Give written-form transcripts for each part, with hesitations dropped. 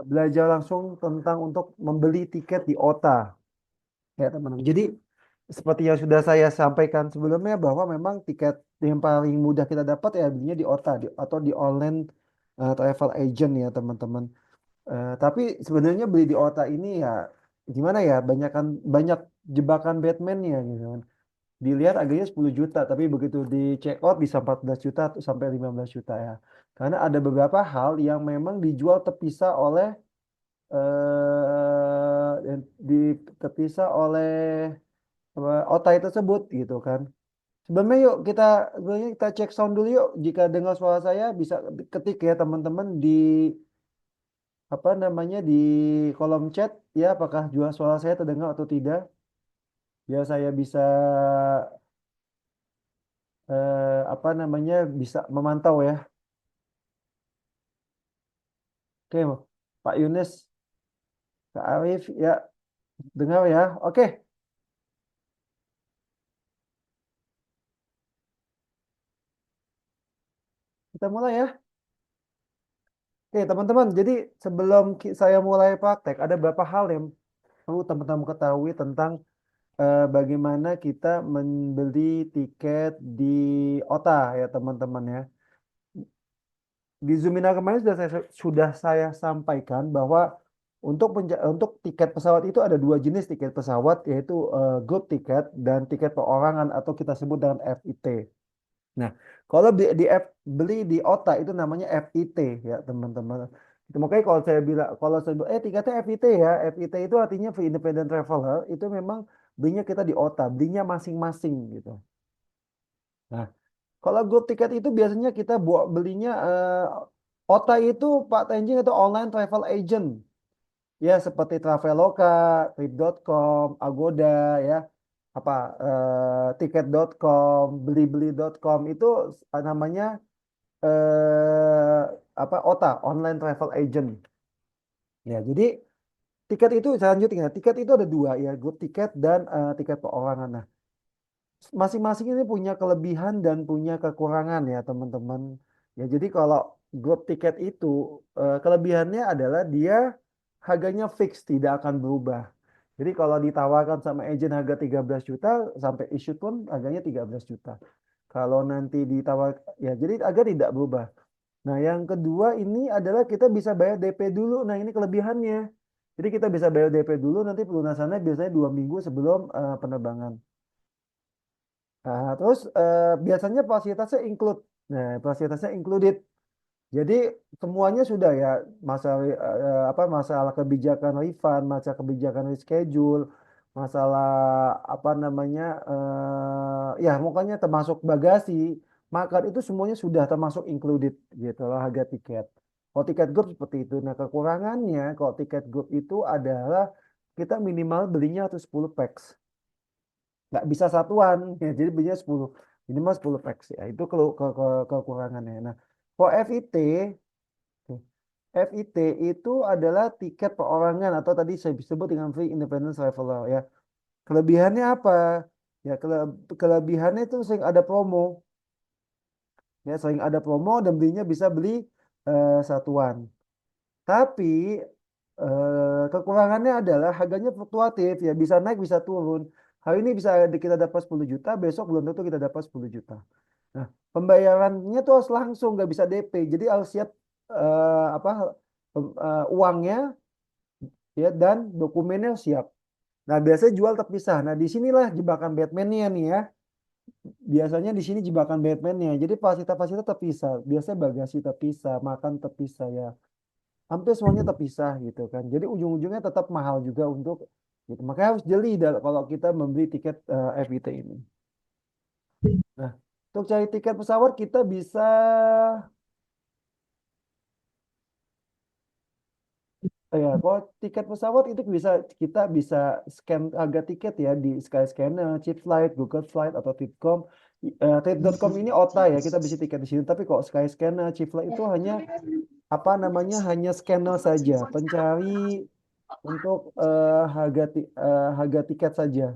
belajar langsung tentang untuk membeli tiket di OTA ya teman-teman. Jadi seperti yang sudah saya sampaikan sebelumnya bahwa memang tiket yang paling mudah kita dapat ya belinya di OTA atau di online travel agent ya teman-teman. Tapi sebenarnya beli di OTA ini ya gimana ya banyak jebakan Batman-nya gitu kan. Dilihat harganya 10 juta tapi begitu di check out bisa 14 juta atau sampai 15 juta ya. Karena ada beberapa hal yang memang dijual terpisah oleh di terpisah oleh OTA tersebut gitu kan. Sebenarnya kita cek sound dulu yuk. Jika dengar suara saya bisa ketik ya teman-teman di apa namanya di kolom chat ya apakah jual suara saya terdengar atau tidak. Biar saya bisa apa namanya bisa memantau ya. Oke, Pak Yunus, Kak Arif ya dengar ya. Oke, kita mulai ya. Oke, teman-teman. Jadi sebelum saya mulai praktek ada beberapa hal yang perlu teman-teman ketahui tentang bagaimana kita membeli tiket di OTA ya teman-teman ya. Di Zoominar kemarin sudah saya sampaikan bahwa untuk tiket pesawat itu ada dua jenis tiket pesawat yaitu group tiket dan tiket perorangan atau kita sebut dengan FIT. Nah, kalau beli di OTA itu namanya FIT ya teman-teman. Itu makanya kalau saya bilang tiketnya FIT ya, FIT itu artinya Free Independent Traveler itu memang belinya kita di OTA, belinya masing-masing gitu. Nah, kalau group tiket itu biasanya kita buat belinya OTA itu Pak Tenjing itu online travel agent. Ya seperti Traveloka, Trip.com, Agoda ya, apa tiket.com, belibeli.com itu namanya apa OTA, online travel agent. Ya, jadi tiket itu selanjutnya, tiket itu ada dua ya, grup tiket dan tiket perorangan. Nah, masing-masing ini punya kelebihan dan punya kekurangan ya teman-teman. Ya jadi kalau grup tiket itu kelebihannya adalah dia harganya fix tidak akan berubah. Jadi kalau ditawarkan sama agent harga 13 juta sampai issue pun harganya 13 juta. Kalau nanti ditawar ya jadi harga tidak berubah. Nah, yang kedua ini adalah kita bisa bayar DP dulu. Nah, ini kelebihannya. Jadi kita bisa bayar DP dulu nanti pelunasannya biasanya 2 minggu sebelum penerbangan. Nah, terus biasanya fasilitasnya include. Nah, fasilitasnya included. Jadi semuanya sudah ya masalah apa masalah kebijakan refund, masalah kebijakan reschedule, masalah apa namanya ya pokoknya termasuk bagasi, makan itu semuanya sudah termasuk included gitu loh harga tiket. Kalau tiket grup seperti itu. Nah, kekurangannya kalau tiket grup itu adalah kita minimal belinya harus 10 packs nggak bisa satuan ya jadi belinya 10 minimal 10 packs ya itu kekurangannya. Nah for FIT itu adalah tiket perorangan atau tadi saya sebut dengan free independent traveler ya. Kelebihannya apa ya kelebihannya itu sering ada promo ya sering ada promo dan belinya bisa beli satuan tapi kekurangannya adalah harganya fluktuatif ya bisa naik bisa turun. Hari ini bisa kita dapat 10 juta, besok belum tentu kita dapat 10 juta. Nah, pembayarannya tuh harus langsung nggak bisa DP. Jadi harus siap apa uangnya ya dan dokumennya siap. Nah, biasanya jual terpisah. Nah, disinilah jebakan Batman-nya nih ya. Biasanya di sini jebakan Batman-nya. Jadi fasilitas-fasilitas terpisah. Biasanya bagasi terpisah, makan terpisah ya. Hampir semuanya terpisah gitu kan. Jadi ujung-ujungnya tetap mahal juga untuk gitu. Makanya harus jeli kalau kita membeli tiket FIT ini. Nah, untuk cari tiket pesawat kita bisa ya, kalau tiket pesawat itu kita bisa scan harga tiket ya di Skyscanner, Cheap Flight, Google Flight atau Trip.com. Trip.com ini OTA ya, kita bisa tiket di sini. Tapi kalau Skyscanner, Cheap Flight itu hanya apa namanya hanya scanner saja, pencari untuk harga tiket saja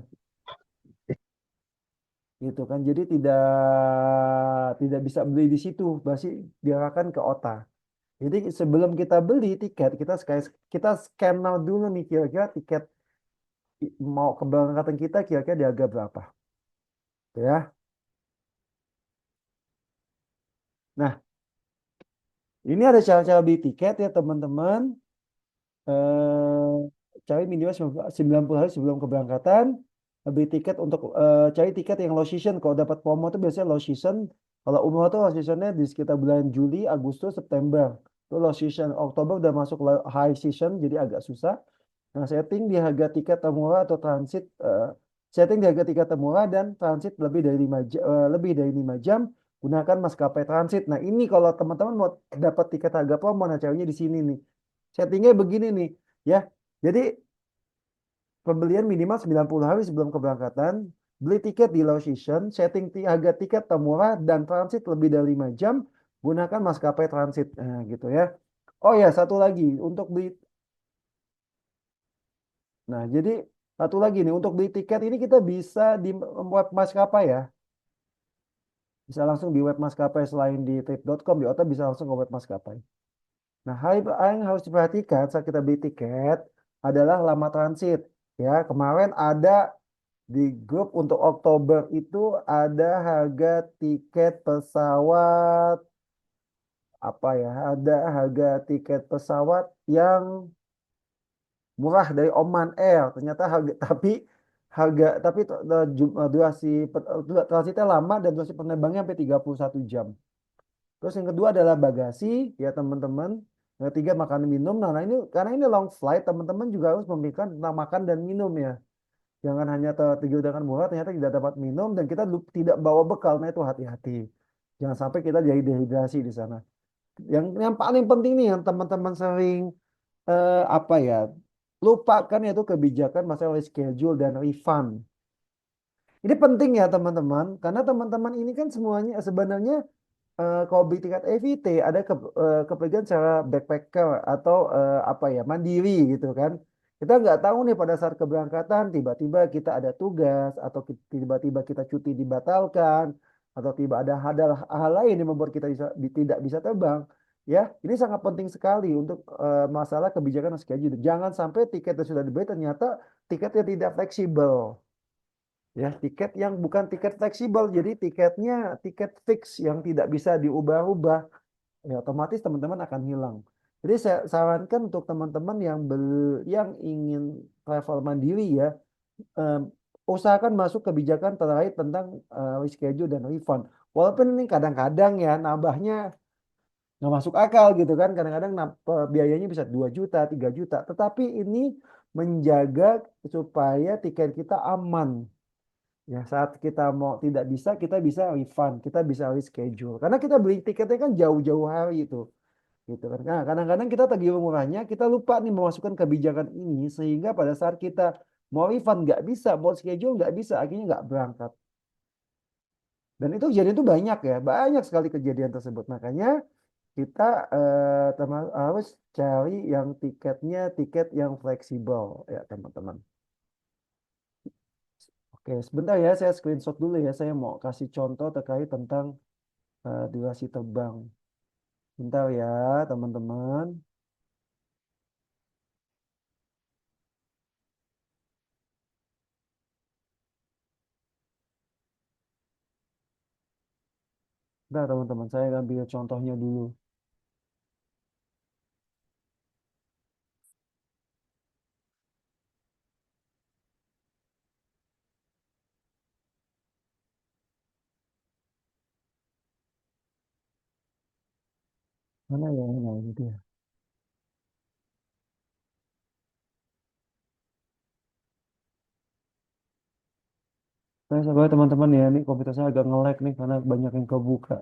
gitu kan. Jadi tidak bisa beli di situ, pasti diarahkan ke OTA. Jadi sebelum kita beli tiket, kita scan now dulu nih kira-kira tiket mau keberangkatan kita kira-kira di harga berapa, tuh ya. Nah, ini ada cara-cara beli tiket ya teman-teman. eh, Cari minimal 90 hari sebelum keberangkatan. Beli tiket untuk cari tiket yang low season. Kalau dapat promo itu biasanya low season. Kalau umroh tuh low seasonnya di sekitar bulan Juli, Agustus, September. Itu low season. Oktober udah masuk high season, jadi agak susah. Nah, setting di harga tiket termurah atau transit, setting di harga tiket termurah dan transit lebih dari 5 jam, gunakan maskapai transit. Nah, ini kalau teman-teman mau dapat tiket harga promo, nah caranya di sini nih. Settingnya begini nih, ya. Jadi pembelian minimal 90 hari sebelum keberangkatan, beli tiket di low season, setting harga tiket termurah dan transit lebih dari 5 jam, gunakan maskapai transit. Nah, gitu ya. Oh ya, satu lagi untuk beli. Nah, jadi satu lagi nih, untuk beli tiket ini kita bisa di web maskapai ya. Bisa langsung di web maskapai selain di trip.com, di Ota bisa langsung ke web maskapai. Nah, hal yang harus diperhatikan saat kita beli tiket adalah lama transit. Ya, kemarin ada di grup untuk Oktober itu ada harga tiket pesawat apa ya? Ada harga tiket pesawat yang murah dari Oman Air. Ternyata harga durasi transitnya lama dan durasi penerbangannya sampai 31 jam. Terus yang kedua adalah bagasi ya teman-teman. Yang ketiga makanan minum. Nah, ini karena ini long flight, teman-teman juga harus memikirkan tentang makan dan minum ya. Jangan hanya tergiur dengan murah ternyata tidak dapat minum dan kita tidak bawa bekal. Nah, itu hati-hati. Jangan sampai kita jadi dehidrasi di sana. Yang paling penting nih yang teman-teman sering apa ya, lupakan yaitu kebijakan masalah schedule dan refund. Ini penting ya teman-teman, karena teman-teman ini kan semuanya sebenarnya kalau beli tiket EVT ada kepergian secara backpacker atau apa ya mandiri gitu kan. Kita nggak tahu nih pada saat keberangkatan tiba-tiba kita ada tugas atau tiba-tiba kita cuti dibatalkan atau tiba ada hal lain yang membuat kita tidak bisa terbang. Ya, ini sangat penting sekali untuk masalah kebijakan dan schedule. Jangan sampai tiket yang sudah dibeli ternyata tiketnya tidak fleksibel. Ya, tiket yang bukan tiket fleksibel, jadi tiketnya tiket fix yang tidak bisa diubah-ubah, ya otomatis teman-teman akan hilang. Jadi saya sarankan untuk teman-teman yang ingin travel mandiri ya, eh, usahakan masuk kebijakan terkait tentang reschedule dan refund. Walaupun ini kadang-kadang ya nambahnya nggak masuk akal gitu kan, kadang-kadang biayanya bisa 2 juta, 3 juta, tetapi ini menjaga supaya tiket kita aman. Ya, saat kita mau tidak bisa, kita bisa refund, kita bisa reschedule. Karena kita beli tiketnya kan jauh-jauh hari itu, gitu kan. Nah, kadang-kadang kita tagih murahnya, kita lupa nih memasukkan kebijakan ini, sehingga pada saat kita mau refund nggak bisa, mau schedule nggak bisa, akhirnya nggak berangkat. Dan itu kejadian itu banyak ya, banyak sekali kejadian tersebut. Makanya kita harus cari yang tiket yang fleksibel ya teman-teman. Oke, sebentar ya, saya screenshot dulu ya. Saya mau kasih contoh terkait tentang durasi terbang. Bentar ya, teman-teman. Bentar, teman-teman. Saya ambil contohnya dulu. Mana ya? Mana ini dia. Saya sabar teman-teman ya. Ini komputer saya agak nge-lag nih karena banyak yang kebuka.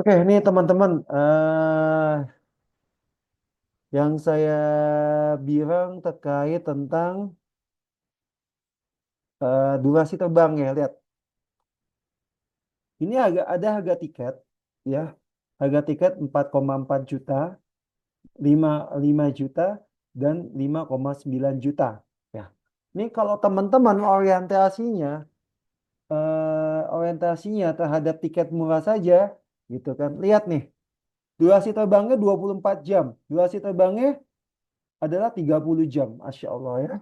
Oke, ini teman-teman, yang saya bilang terkait tentang durasi terbang ya. Lihat, ini ada harga tiket, ya, harga tiket 4,4 juta, 5 juta, dan 5,9 juta. Ya, ini kalau teman-teman orientasinya terhadap tiket murah saja, gitu kan. Lihat nih, durasi terbangnya 24 jam, durasi terbangnya adalah 30 jam, Masya Allah ya.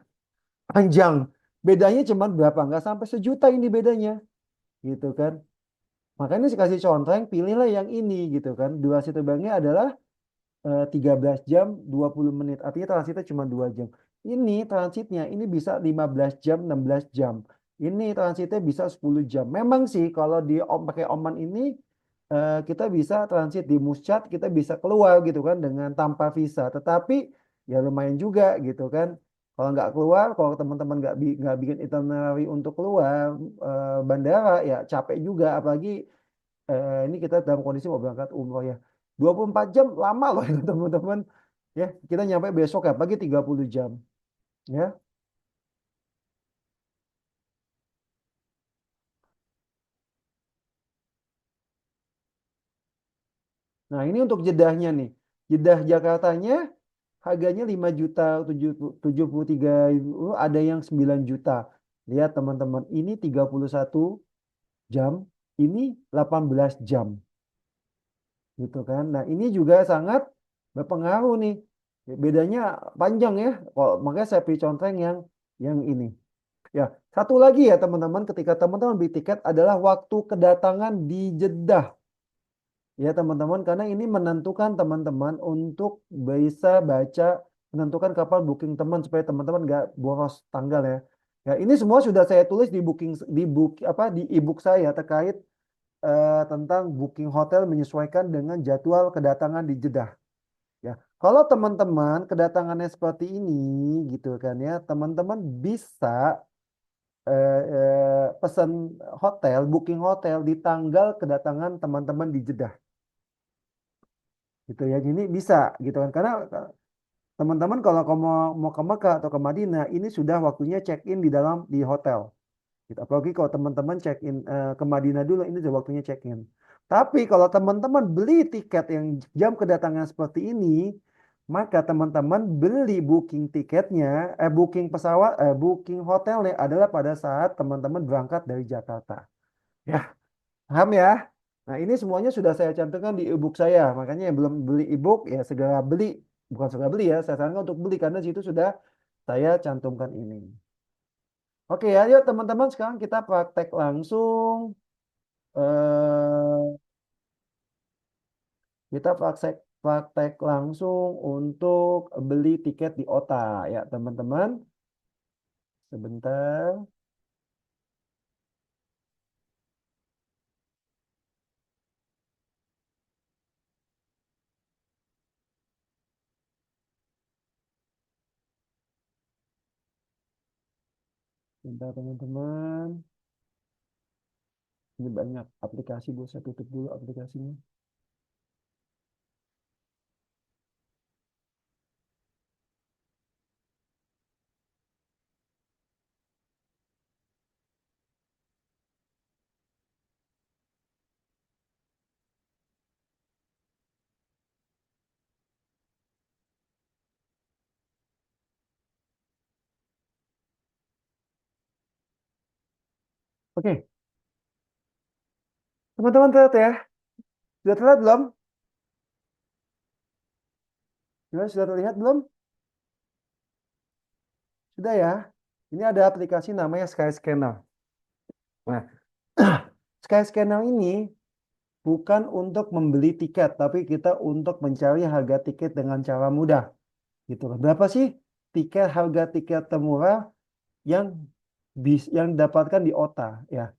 Panjang. Bedanya cuma berapa? Nggak sampai sejuta ini bedanya, gitu kan. Makanya saya kasih contoh, pilihlah yang ini, gitu kan. Durasi terbangnya adalah 13 jam 20 menit. Artinya transitnya cuma 2 jam. Ini transitnya ini bisa 15 jam, 16 jam. Ini transitnya bisa 10 jam. Memang sih kalau pakai Oman ini kita bisa transit di Muscat, kita bisa keluar gitu kan dengan tanpa visa. Tetapi ya lumayan juga gitu kan. Kalau nggak keluar, kalau teman-teman nggak bikin itinerary untuk keluar bandara ya capek juga. Apalagi ini kita dalam kondisi mau berangkat umroh ya. 24 jam lama loh itu teman-teman. Ya, kita nyampe besok ya pagi 30 jam. Ya. Nah, ini untuk jedahnya nih. Jedah Jakartanya harganya 5 juta 73 ribu, ada yang 9 juta. Lihat teman-teman, ini 31 jam, ini 18 jam. Gitu kan. Nah, ini juga sangat berpengaruh nih. Bedanya panjang ya. Makanya saya pilih contoh yang ini. Ya, satu lagi ya teman-teman, ketika teman-teman beli tiket adalah waktu kedatangan di Jeddah. Ya teman-teman, karena ini menentukan teman-teman untuk bisa baca, menentukan kapan booking teman supaya teman-teman nggak boros tanggal ya. Ya, ini semua sudah saya tulis di booking di ebook saya terkait tentang booking hotel menyesuaikan dengan jadwal kedatangan di Jeddah. Ya, kalau teman-teman kedatangannya seperti ini gitu kan ya, teman-teman bisa pesan hotel, booking hotel di tanggal kedatangan teman-teman di Jeddah, gitu ya. Ini bisa gitu kan, karena teman-teman kalau mau ke Mekah atau ke Madinah, ini sudah waktunya check in di dalam di hotel. Gitu. Apalagi kalau teman-teman check in ke Madinah dulu, ini sudah waktunya check in. Tapi kalau teman-teman beli tiket yang jam kedatangan seperti ini, maka teman-teman beli booking tiketnya, booking pesawat, booking hotelnya adalah pada saat teman-teman berangkat dari Jakarta. Ya, paham ya? Nah, ini semuanya sudah saya cantumkan di ebook saya. Makanya yang belum beli ebook ya segera beli. Bukan segera beli ya, saya sarankan untuk beli karena situ sudah saya cantumkan ini. Oke ya, yuk teman-teman sekarang kita praktek langsung. eh, kita praktek langsung untuk beli tiket di OTA ya teman-teman. Sebentar, sebentar teman-teman. Ini banyak aplikasi, bu. Saya tutup dulu aplikasinya. Oke, teman-teman terlihat ya. Sudah terlihat belum? Gimana, sudah terlihat belum? Sudah ya. Ini ada aplikasi namanya Skyscanner. Nah, Skyscanner ini bukan untuk membeli tiket, tapi kita untuk mencari harga tiket dengan cara mudah. Gitu kan. Berapa sih harga tiket termurah yang yang dapatkan di OTA ya.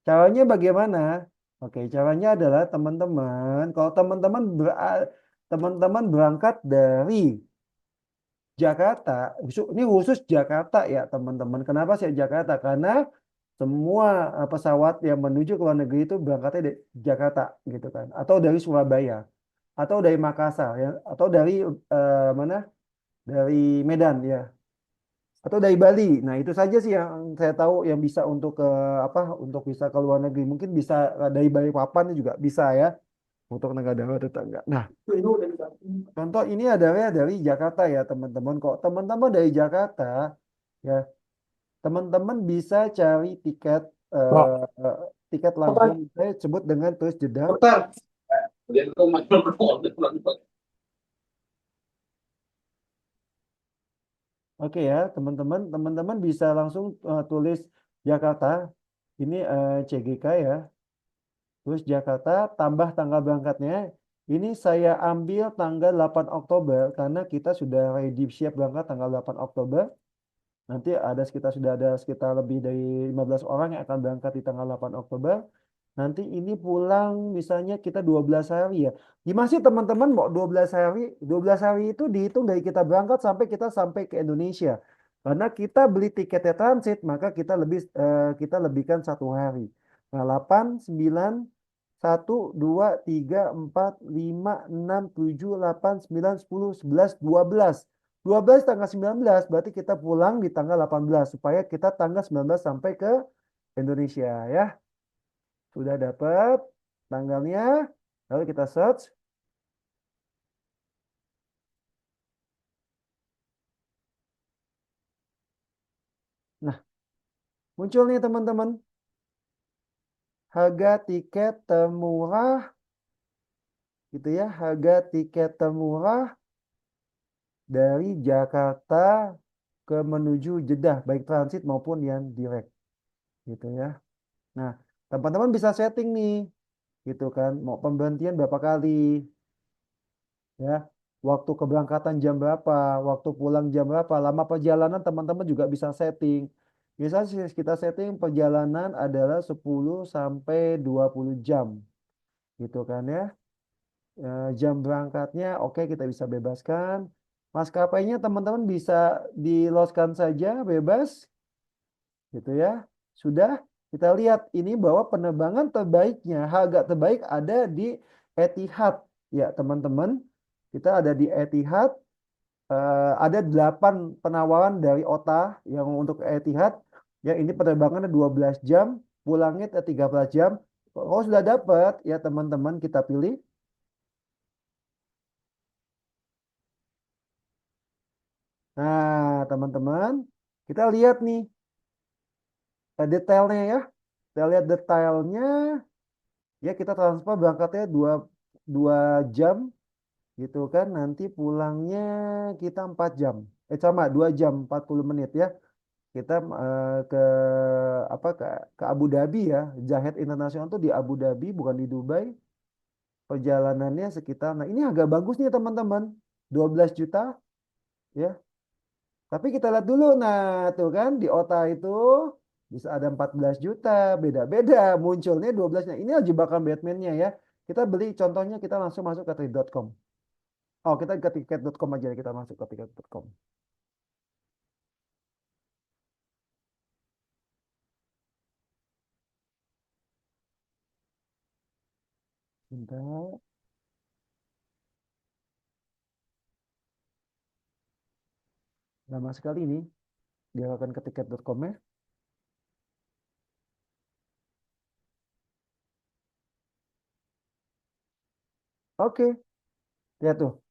Caranya bagaimana? Oke, caranya adalah teman-teman, kalau teman-teman berangkat dari Jakarta, ini khusus Jakarta ya teman-teman. Kenapa sih Jakarta? Karena semua pesawat yang menuju ke luar negeri itu berangkatnya dari Jakarta gitu kan, atau dari Surabaya, atau dari Makassar ya, atau dari mana? Dari Medan ya, atau dari Bali. Nah, itu saja sih yang saya tahu yang bisa untuk ke apa? Untuk bisa ke luar negeri. Mungkin bisa dari Balikpapan juga bisa ya untuk negara tetangga. Nah, contoh ini adalah dari Jakarta ya teman-teman. Kok teman-teman dari Jakarta ya, teman-teman bisa cari tiket Kok, eh, tiket langsung. Saya sebut dengan tulis Jeddah. dokter, dia tuh makin Oke ya, teman-teman bisa langsung tulis Jakarta. Ini CGK ya. Terus Jakarta tambah tanggal berangkatnya. Ini saya ambil tanggal 8 Oktober karena kita sudah ready siap berangkat tanggal 8 Oktober. Nanti sudah ada sekitar lebih dari 15 orang yang akan berangkat di tanggal 8 Oktober. Nanti ini pulang misalnya kita 12 hari ya. Gimana sih teman-teman mau 12 hari? 12 hari itu dihitung dari kita berangkat sampai kita sampai ke Indonesia. Karena kita beli tiketnya transit, maka kita lebihkan 1 hari. Nah, 8, 9, 1, 2, 3, 4, 5, 6, 7, 8, 9, 10, 11, 12. 12 tanggal 19 berarti kita pulang di tanggal 18 supaya kita tanggal 19 sampai ke Indonesia ya. Sudah dapat tanggalnya, lalu kita search. Nah, muncul nih teman-teman, harga tiket termurah gitu ya, harga tiket termurah dari Jakarta ke menuju Jeddah baik transit maupun yang direct gitu ya. Nah, teman-teman bisa setting nih gitu kan, mau pemberhentian berapa kali ya, waktu keberangkatan jam berapa, waktu pulang jam berapa, lama perjalanan teman-teman juga bisa setting. Misalnya kita setting perjalanan adalah 10 sampai 20 jam gitu kan ya. Jam berangkatnya oke kita bisa bebaskan. Maskapainya teman-teman bisa di-loskan saja bebas gitu ya. Sudah kita lihat ini bahwa penerbangan terbaiknya, harga terbaik ada di Etihad ya teman-teman. Kita ada di Etihad. Ada 8 penawaran dari OTA yang untuk Etihad. Ya, ini penerbangannya 12 jam, pulangnya 13 jam. Kalau sudah dapat, ya teman-teman kita pilih. Nah, teman-teman, kita lihat nih detailnya ya. Kita lihat detailnya, ya kita transfer berangkatnya 2 jam gitu kan. Nanti pulangnya kita 4 jam. Sama 2 jam 40 menit ya. Kita ke ke Abu Dhabi ya. Zahid Internasional tuh di Abu Dhabi bukan di Dubai. Perjalanannya sekitar, nah ini agak bagus nih teman-teman, 12 juta ya. Tapi kita lihat dulu, nah tuh kan di OTA itu bisa ada 14 juta, beda-beda munculnya 12. Nah ini jebakan Batman-nya ya. Kita beli contohnya kita langsung masuk ke trip.com. Oh kita ke tiket.com aja, kita masuk ke tiket.com. Bentar, lama sekali nih dia akan ke tiket.com ya. Oke, lihat tuh.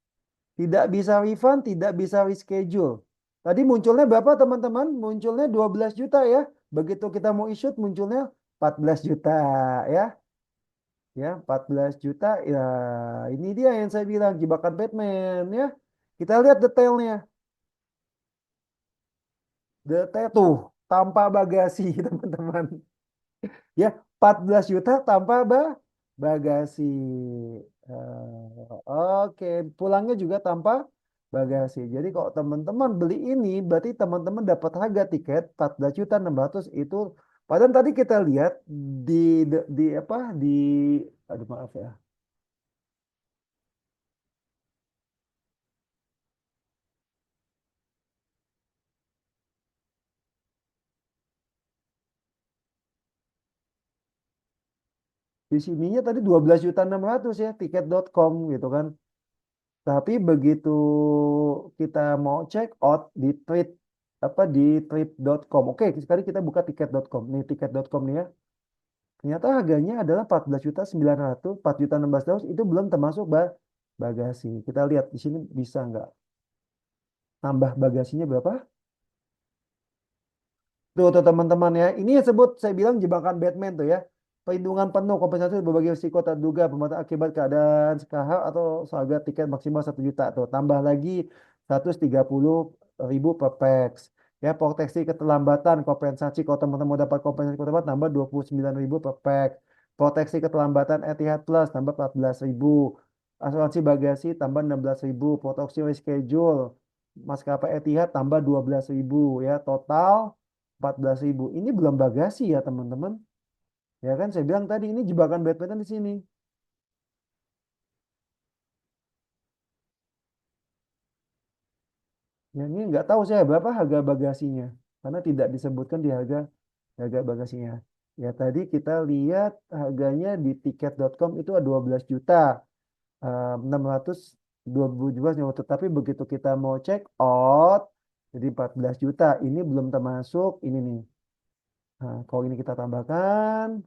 Tidak bisa refund, tidak bisa reschedule. Tadi munculnya berapa teman-teman? Munculnya 12 juta ya. Begitu kita mau issue munculnya 14 juta ya. Ya, 14 juta. Ya, ini dia yang saya bilang jebakan Batman ya. Kita lihat detailnya. Detail tuh tanpa bagasi teman-teman. Ya, 14 juta tanpa bagasi. Oke, pulangnya juga tanpa bagasi. Jadi kalau teman-teman beli ini, berarti teman-teman dapat harga tiket 14.600 itu. Padahal tadi kita lihat di di apa di, aduh maaf ya. Di sininya tadi 12.600.000 ya tiket.com gitu kan. Tapi begitu kita mau check out di trip apa di trip.com. Oke, sekarang kita buka tiket.com. Nih tiket.com nih ya. Ternyata harganya adalah 14.900.000, 4.600.000 itu belum termasuk bagasi. Kita lihat di sini bisa nggak tambah bagasinya berapa? Tuh teman-teman ya. Ini yang sebut saya bilang jebakan Batman tuh ya. Perlindungan penuh, kompensasi berbagai risiko terduga, pemantauan akibat keadaan sekahal atau seharga tiket maksimal 1 juta tuh. Tambah lagi 130.000 per pax. Ya, proteksi keterlambatan, kompensasi kalau teman-teman mau dapat kompensasi keterlambatan tambah 29.000 per pax. Proteksi keterlambatan Etihad Plus tambah 14.000. Asuransi bagasi tambah 16.000. Proteksi reschedule maskapai Etihad tambah 12.000 ya. Total 14.000. Ini belum bagasi ya teman-teman. Ya kan saya bilang tadi ini jebakan Batman di sini. Ya ini nggak tahu saya berapa harga bagasinya karena tidak disebutkan di harga harga bagasinya. Ya tadi kita lihat harganya di tiket.com itu 12 juta 600 2017 tetapi begitu kita mau check out jadi 14 juta ini belum termasuk ini nih. Nah, kalau ini kita tambahkan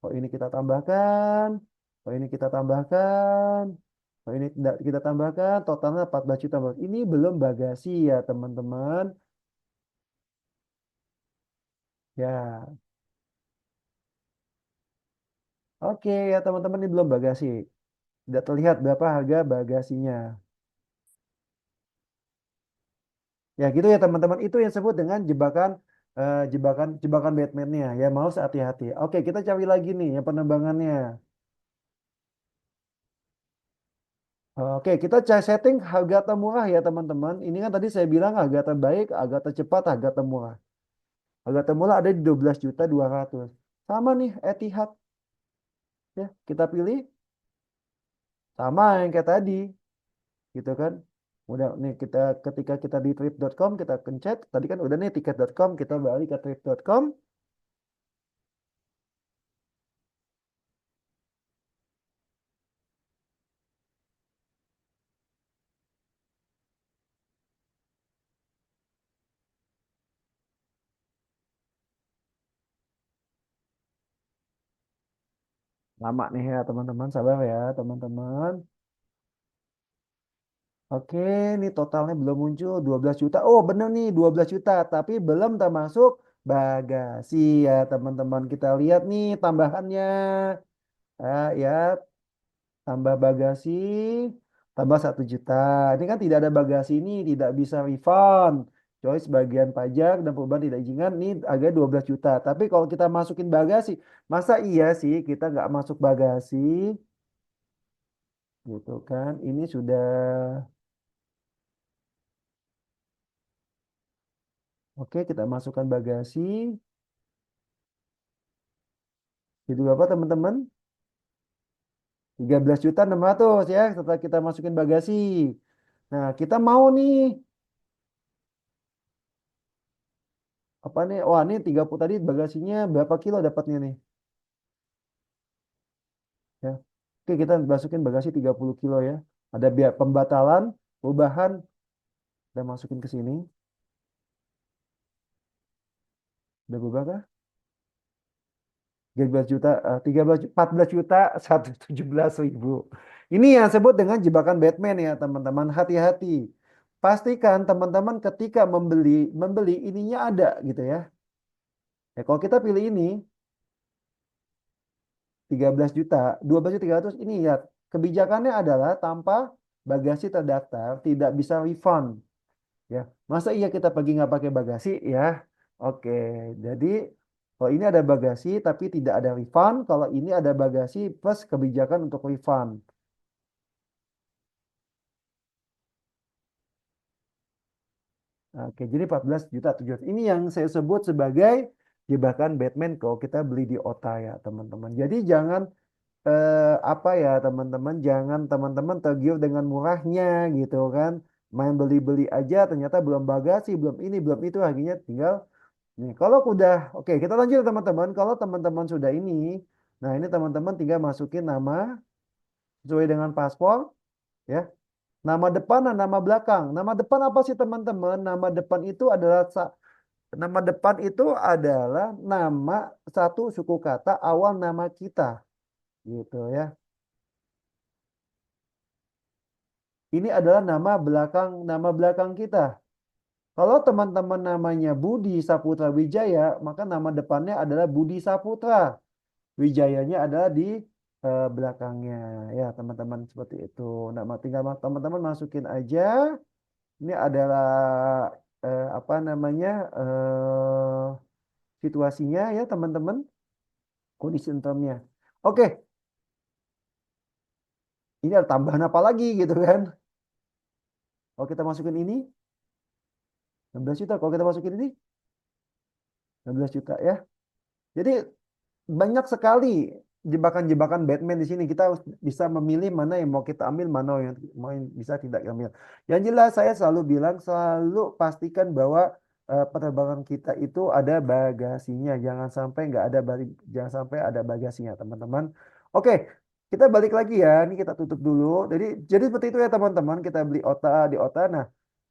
kalau ini kita tambahkan, kalau ini kita tambahkan, kalau ini tidak kita tambahkan, totalnya 14 juta. Bos. Ini belum bagasi ya teman-teman. Ya, oke ya teman-teman ini belum bagasi. Tidak terlihat berapa harga bagasinya. Ya gitu ya teman-teman. Itu yang disebut dengan jebakan jebakan Batman-nya. Ya mau hati-hati. Oke kita cari lagi nih ya penerbangannya. Oke, kita cari setting harga termurah ya teman-teman. Ini kan tadi saya bilang harga terbaik, harga tercepat, harga termurah. Harga termurah ada di 12.200.000. Sama nih Etihad ya. Kita pilih sama yang kayak tadi gitu kan. Udah nih kita ketika kita di trip.com kita pencet tadi kan udah nih tiket.com kita balik ke trip.com. Lama nih ya teman-teman, sabar ya teman-teman. Oke, ini totalnya belum muncul 12 juta. Oh, bener nih 12 juta, tapi belum termasuk bagasi ya teman-teman. Kita lihat nih tambahannya. Ya, tambah bagasi, tambah 1 juta. Ini kan tidak ada bagasi ini, tidak bisa refund. Coy, sebagian pajak dan perubahan tidak izinkan, ini agak 12 juta. Tapi kalau kita masukin bagasi, masa iya sih kita nggak masuk bagasi? Gitu kan, ini sudah, oke kita masukkan bagasi. Jadi berapa teman-teman? 13.600.000 ya setelah kita masukin bagasi. Nah, kita mau nih, apa nih? Wah, ini 30 tadi bagasinya berapa kilo dapatnya nih? Ya. Oke, kita masukin bagasi 30 kilo ya. Ada biaya pembatalan, perubahan, kita masukin ke sini. Udah berubah kah? 13 juta, 13, 14 juta, 117.000. Ini yang sebut dengan jebakan Batman ya, teman-teman. Hati-hati. Pastikan teman-teman ketika membeli ininya ada gitu ya. Ya, kalau kita pilih ini 13 juta, 12.300 ini ya kebijakannya adalah tanpa bagasi terdaftar tidak bisa refund ya. Masa iya kita pergi nggak pakai bagasi ya? Oke, jadi kalau ini ada bagasi tapi tidak ada refund, kalau ini ada bagasi plus kebijakan untuk refund. Oke, jadi 14.700.000. Ini yang saya sebut sebagai jebakan Batman kalau kita beli di OTA ya, teman-teman. Jadi jangan apa ya teman-teman jangan teman-teman tergiur dengan murahnya gitu kan main beli-beli aja ternyata belum bagasi belum ini belum itu harganya tinggal nih kalau udah oke kita lanjut teman-teman kalau teman-teman sudah ini Nah, ini teman-teman tinggal masukin nama sesuai dengan paspor, ya. Nama depan dan nama belakang. Nama depan apa sih teman-teman? Nama depan itu adalah nama satu suku kata awal nama kita, gitu ya. Ini adalah nama belakang kita. Kalau teman-teman namanya Budi Saputra Wijaya, maka nama depannya adalah Budi Saputra. Wijayanya adalah di belakangnya. Ya, teman-teman seperti itu. Tinggal teman-teman masukin aja. Ini adalah apa namanya situasinya ya, teman-teman. Kondisi termnya. Oke, ini ada tambahan apa lagi gitu kan? Kalau kita masukin ini 16 juta. Kalau kita masukin ini 16 juta ya. Jadi banyak sekali jebakan-jebakan Batman di sini. Kita harus bisa memilih mana yang mau kita ambil, mana yang bisa tidak ambil. Yang jelas saya selalu bilang, selalu pastikan bahwa penerbangan kita itu ada bagasinya. Jangan sampai ada bagasinya, teman-teman. Oke, kita balik lagi ya. Ini kita tutup dulu. Jadi seperti itu ya, teman-teman. Kita beli OTA di OTA. Nah,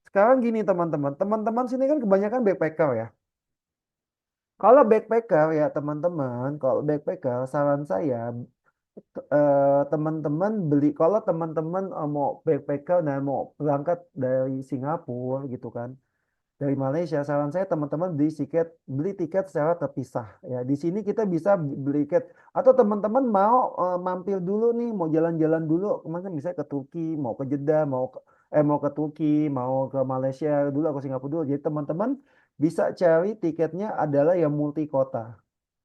sekarang gini, teman-teman. Teman-teman sini kan kebanyakan backpacker ya. Kalau backpacker ya teman-teman, kalau backpacker saran saya teman-teman beli, kalau teman-teman mau backpacker dan mau berangkat dari Singapura gitu kan, dari Malaysia, saran saya teman-teman beli tiket secara terpisah ya. Di sini kita bisa beli tiket, atau teman-teman mau mampir dulu nih, mau jalan-jalan dulu kemana, misalnya ke Turki, mau ke Jeddah, mau ke Turki, mau ke Malaysia dulu atau Singapura dulu. Jadi teman-teman bisa cari tiketnya adalah yang multi kota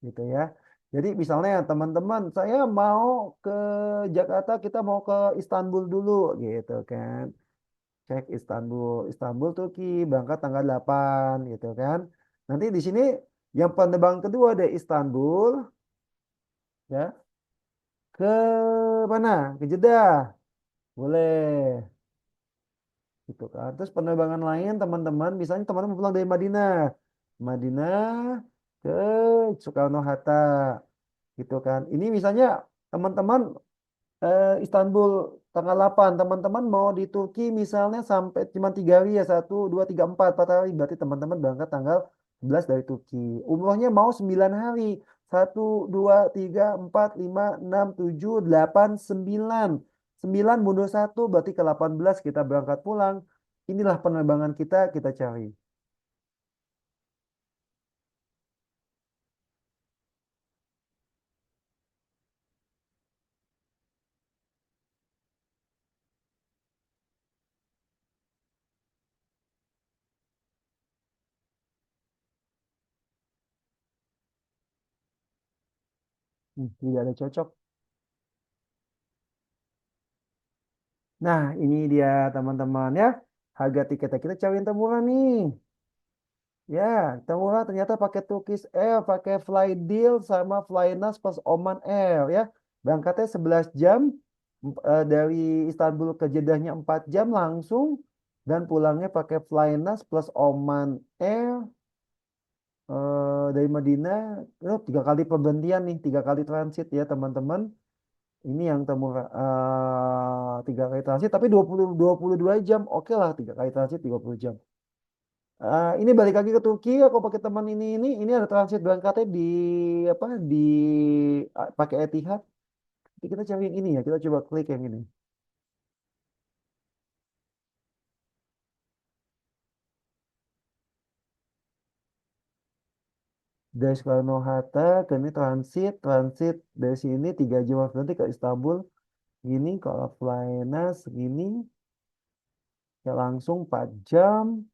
gitu ya. Jadi misalnya teman-teman, saya mau ke Jakarta, kita mau ke Istanbul dulu gitu kan. Cek Istanbul, Istanbul Turki, berangkat tanggal 8 gitu kan. Nanti di sini yang penerbangan kedua dari Istanbul ya ke mana? Ke Jeddah. Boleh gitu kan. Terus penerbangan lain teman-teman, misalnya teman-teman pulang dari Madinah. Madinah ke Soekarno-Hatta gitu kan. Ini misalnya teman-teman Istanbul tanggal 8, teman-teman mau di Turki misalnya sampai cuma 3 hari ya, 1, 2, 3, 4 hari, berarti teman-teman berangkat tanggal 11 dari Turki. Umrohnya mau 9 hari, 1, 2, 3, 4, 5, 6, 7, 8, 9, 9 mundur 1 berarti ke 18 kita berangkat pulang. Inilah penerbangan kita cari. Tidak ada cocok. Nah, ini dia teman-teman ya. Harga tiketnya kita cari yang termurah nih. Ya, termurah ternyata pakai Turkish Air, pakai Flydeel sama Flynas plus Oman Air ya. Berangkatnya 11 jam, dari Istanbul ke Jeddahnya 4 jam langsung, dan pulangnya pakai Flynas plus Oman Air dari Madinah. 3 kali pergantian nih, 3 kali transit ya teman-teman. Ini yang termurah, 3 kali transit tapi 22 jam. Oke lah, 3 kali transit 30 jam. Ini balik lagi ke Turki, aku pakai teman ini ada transit berangkatnya di apa pakai Etihad. Jadi kita cari yang ini ya, kita coba klik yang ini. Dari Soekarno-Hatta ke ini transit dari sini 3 jam nanti ke Istanbul. Gini kalau Flynas gini ya langsung 4 jam.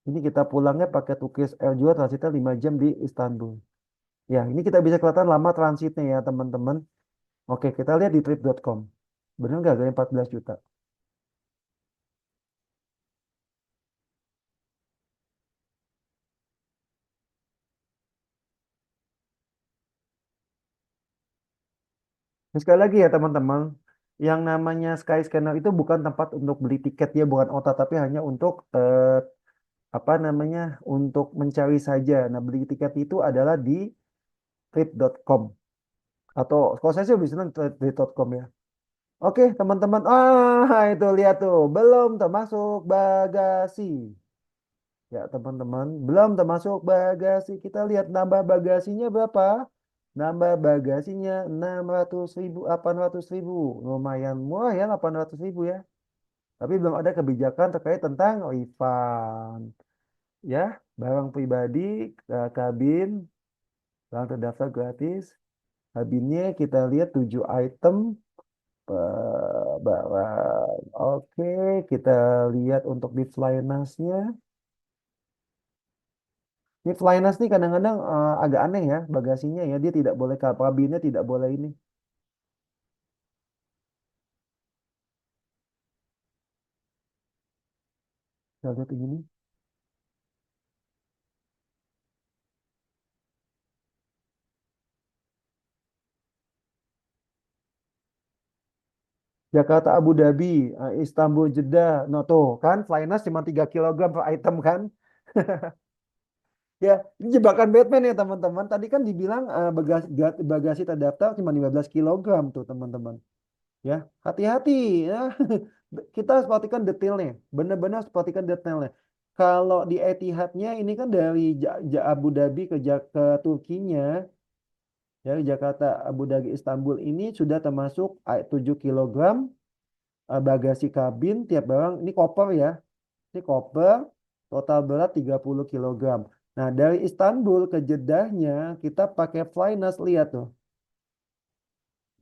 Ini kita pulangnya pakai Turkish Air juga, transitnya 5 jam di Istanbul. Ya, ini kita bisa kelihatan lama transitnya ya teman-teman. Oke, kita lihat di trip.com. Benar nggak harganya 14 juta? Dan sekali lagi ya teman-teman, yang namanya Skyscanner itu bukan tempat untuk beli tiket, ya bukan OTA, tapi hanya untuk apa namanya, untuk mencari saja. Nah, beli tiket itu adalah di trip.com atau kalau saya sih lebih senang trip.com ya. Oke, teman-teman. Itu lihat tuh, belum termasuk bagasi. Ya, teman-teman, belum termasuk bagasi. Kita lihat nambah bagasinya berapa? Nambah bagasinya 600.000, 800.000. Lumayan murah ya, 800.000 ya. Tapi belum ada kebijakan terkait tentang refund. Ya, barang pribadi, kabin, barang terdaftar gratis. Kabinnya kita lihat 7 item. Barang. Oke, kita lihat untuk di Flynas-nya. Ini Flynas nih kadang-kadang agak aneh ya bagasinya ya. Dia tidak boleh kabinnya tidak boleh ini. Kita lihat ini. Jakarta Abu Dhabi, Istanbul Jeddah. No tuh kan Flynas cuma 3 kilogram per item kan. Ya, ini jebakan Batman ya teman-teman. Tadi kan dibilang bagasi terdaftar cuma 15 kilogram tuh teman-teman. Ya, hati-hati ya. Kita harus perhatikan detailnya. Benar-benar harus perhatikan detailnya. Kalau di Etihadnya ini kan dari Abu Dhabi ke Turkinya, dari Jakarta Abu Dhabi Istanbul ini sudah termasuk 7 kilogram bagasi kabin tiap barang. Ini koper ya. Ini koper total berat 30 kilogram. Nah, dari Istanbul ke Jeddahnya kita pakai Flynas, lihat tuh.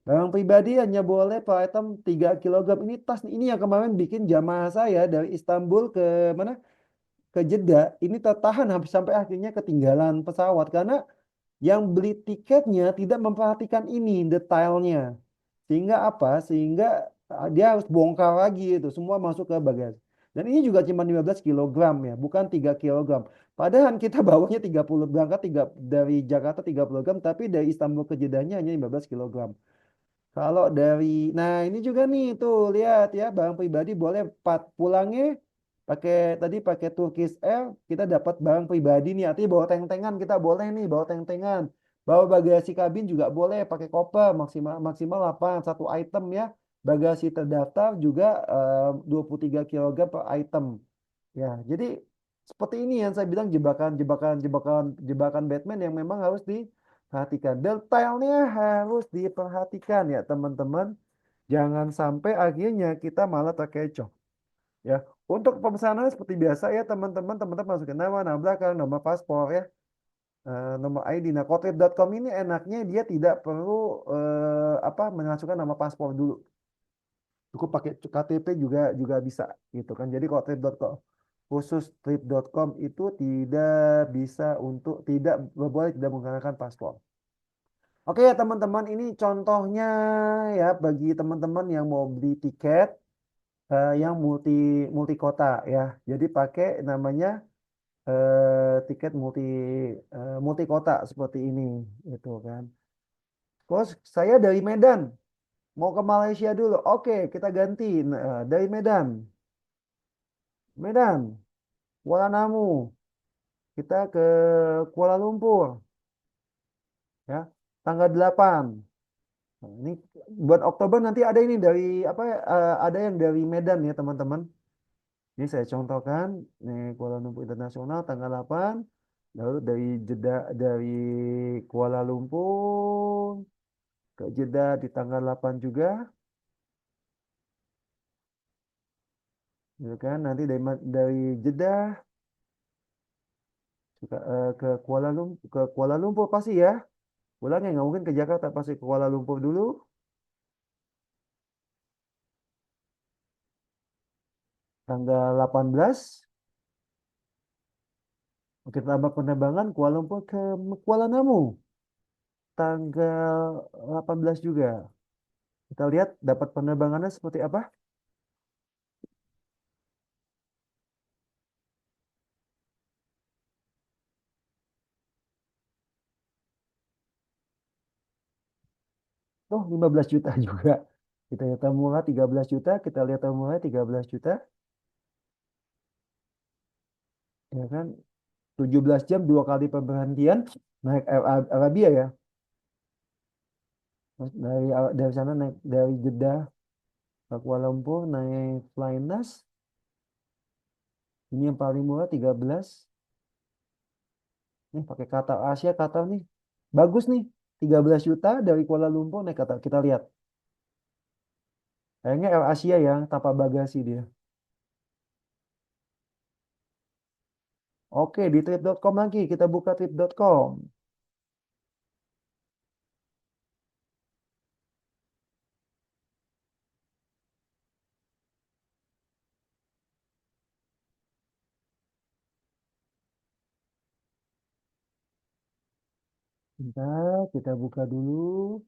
Barang pribadi hanya boleh per item 3 kilogram. Ini tas ini yang kemarin bikin jamaah saya dari Istanbul ke mana? Ke Jeddah. Ini tertahan habis sampai akhirnya ketinggalan pesawat karena yang beli tiketnya tidak memperhatikan ini detailnya. Sehingga apa? Sehingga dia harus bongkar lagi itu semua masuk ke bagasi. Dan ini juga cuma 15 kilogram ya, bukan 3 kilogram. Padahal kita bawanya 30 berangkat dari Jakarta 30 gram, tapi dari Istanbul ke Jeddahnya hanya 15 kilogram. Kalau dari, nah ini juga nih tuh lihat ya barang pribadi boleh pulangnya pakai Turkish Air kita dapat barang pribadi nih artinya bawa teng-tengan kita boleh nih bawa teng-tengan bawa bagasi kabin juga boleh pakai koper maksimal maksimal 8 satu item ya bagasi terdaftar juga 23 kilogram per item ya jadi seperti ini yang saya bilang jebakan Batman yang memang harus diperhatikan. Detailnya harus diperhatikan ya teman-teman. Jangan sampai akhirnya kita malah terkecoh. Ya, untuk pemesanan seperti biasa ya teman-teman, teman-teman masukin nama belakang, nama paspor ya, nomor ID. Nah, Kotrip.com ini enaknya dia tidak perlu memasukkan nama paspor dulu. Cukup pakai KTP juga juga bisa gitu kan. Jadi Kotrip.com khusus trip.com itu tidak bisa untuk tidak boleh tidak menggunakan paspor. Oke ya teman-teman, ini contohnya ya bagi teman-teman yang mau beli tiket yang multi kota ya. Jadi pakai namanya tiket multi kota seperti ini gitu kan. Terus saya dari Medan mau ke Malaysia dulu. Oke, kita ganti. Nah, dari Medan. Medan, Kuala Namu. Kita ke Kuala Lumpur ya. Tanggal 8. Nah, ini buat Oktober nanti ada ini dari apa ada yang dari Medan ya teman-teman. Ini saya contohkan nih Kuala Lumpur Internasional tanggal 8. Lalu dari Jeddah dari Kuala Lumpur ke Jeddah di tanggal 8 juga. Gitu kan? Nanti dari Jeddah ke Kuala Lumpur pasti ya. Pulangnya nggak mungkin ke Jakarta pasti ke Kuala Lumpur dulu tanggal 18. Oke, tambah penerbangan Kuala Lumpur ke Kuala Namu tanggal 18 juga. Kita lihat dapat penerbangannya seperti apa. Oh, 15 juta juga. Kita lihat murah 13 juta, kita lihat murah 13 juta, ya kan? 17 jam dua kali pemberhentian naik Air Arabia ya. Terus dari sana naik dari Jeddah ke Kuala Lumpur naik Flynas. Ini yang paling murah 13. Nih pakai Qatar Asia Qatar nih. Bagus nih. 13 juta dari Kuala Lumpur naik Qatar. Kita lihat. Kayaknya Air Asia yang tanpa bagasi dia. Oke, di trip.com lagi. Kita buka trip.com. Bentar, kita buka dulu.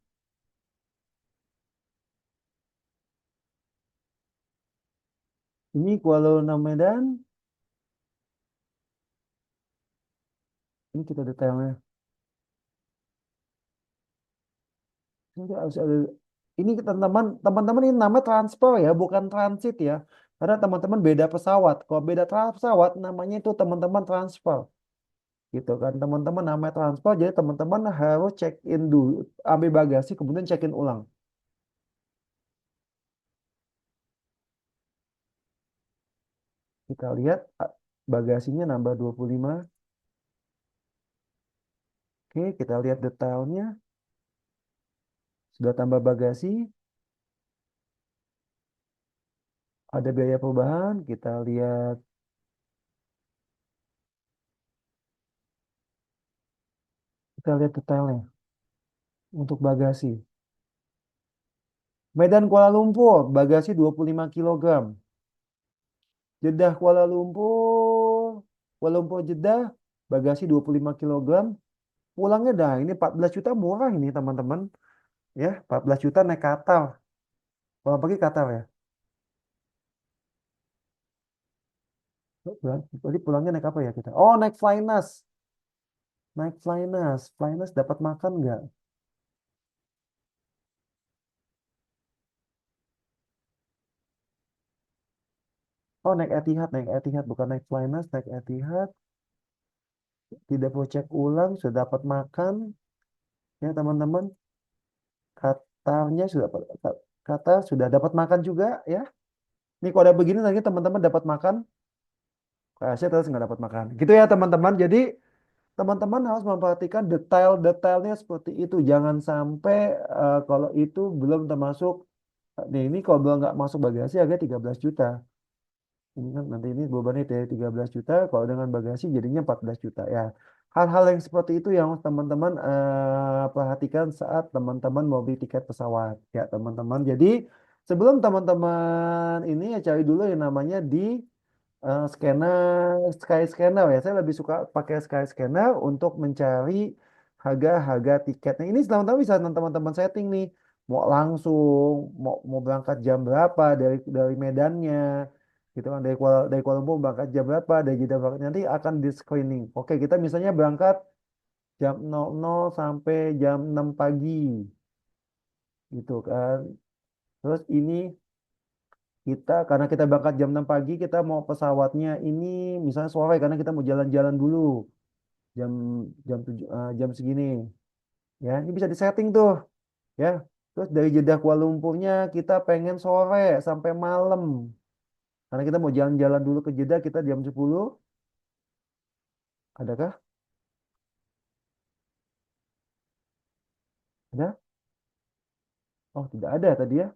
Ini Kuala Lumpur Medan. Ini kita detailnya. Ini harus ada. Ini teman-teman ini namanya transfer ya, bukan transit ya. Karena teman-teman beda pesawat. Kalau beda pesawat, namanya itu teman-teman transfer. Gitu kan. Teman-teman namanya transfer, jadi teman-teman harus check in dulu, ambil bagasi, kemudian check in ulang. Kita lihat bagasinya nambah 25. Oke, kita lihat detailnya. Sudah tambah bagasi, ada biaya perubahan. Kita lihat detailnya untuk bagasi. Medan Kuala Lumpur, bagasi 25 kilogram. Jeddah Kuala Lumpur Jeddah, bagasi 25 kilogram. Pulangnya dah, ini 14 juta murah ini teman-teman. Ya, 14 juta naik Qatar. Pulang pergi Qatar ya. Berarti pulangnya naik apa ya kita? Oh, naik Flynas. Naik Flynas. Flynas dapat makan nggak? Oh, naik Etihad, bukan naik Flynas, naik Etihad. Tidak perlu cek ulang, sudah dapat makan. Ya, teman-teman. Qatarnya sudah Qatar sudah dapat makan juga ya. Ini kalau ada begini lagi teman-teman dapat makan, saya terus nggak dapat makan. Gitu ya teman-teman. Jadi teman-teman harus memperhatikan detail-detailnya seperti itu. Jangan sampai kalau itu belum termasuk, nih ini kalau belum nggak masuk bagasi harga 13 juta. Ini kan nanti ini bebannya dari 13 juta, kalau dengan bagasi jadinya 14 juta ya. Hal-hal yang seperti itu yang teman-teman perhatikan saat teman-teman mau beli tiket pesawat ya teman-teman. Jadi sebelum teman-teman ini ya cari dulu yang namanya di Skyscanner ya. Saya lebih suka pakai Skyscanner untuk mencari harga-harga tiketnya. Ini teman-teman bisa teman-teman setting nih. Mau langsung, mau berangkat jam berapa dari Medannya, gitu kan dari Kuala Lumpur berangkat jam berapa, dari Jeddah berangkat nanti akan di screening. Oke, kita misalnya berangkat jam 00 sampai jam 6 pagi, gitu kan. Terus ini karena kita berangkat jam 6 pagi, kita mau pesawatnya ini misalnya sore karena kita mau jalan-jalan dulu jam jam 7 jam segini. Ya, ini bisa disetting tuh, ya. Terus dari Jeddah Kuala Lumpurnya kita pengen sore sampai malam. Karena kita mau jalan-jalan dulu ke Jeddah kita jam 10. Adakah? Ada? Oh, tidak ada tadi ya.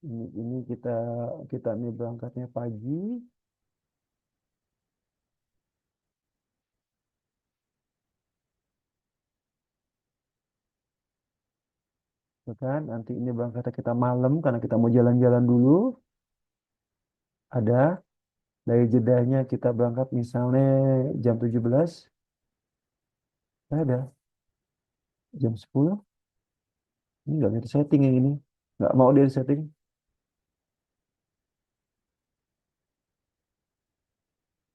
Ini kita nih berangkatnya pagi, ya kan? Nanti ini berangkatnya kita malam karena kita mau jalan-jalan dulu. Ada dari jedahnya kita berangkat misalnya jam 17. Ada jam 10. Ini nggak ada setting yang ini. Nggak mau dia setting.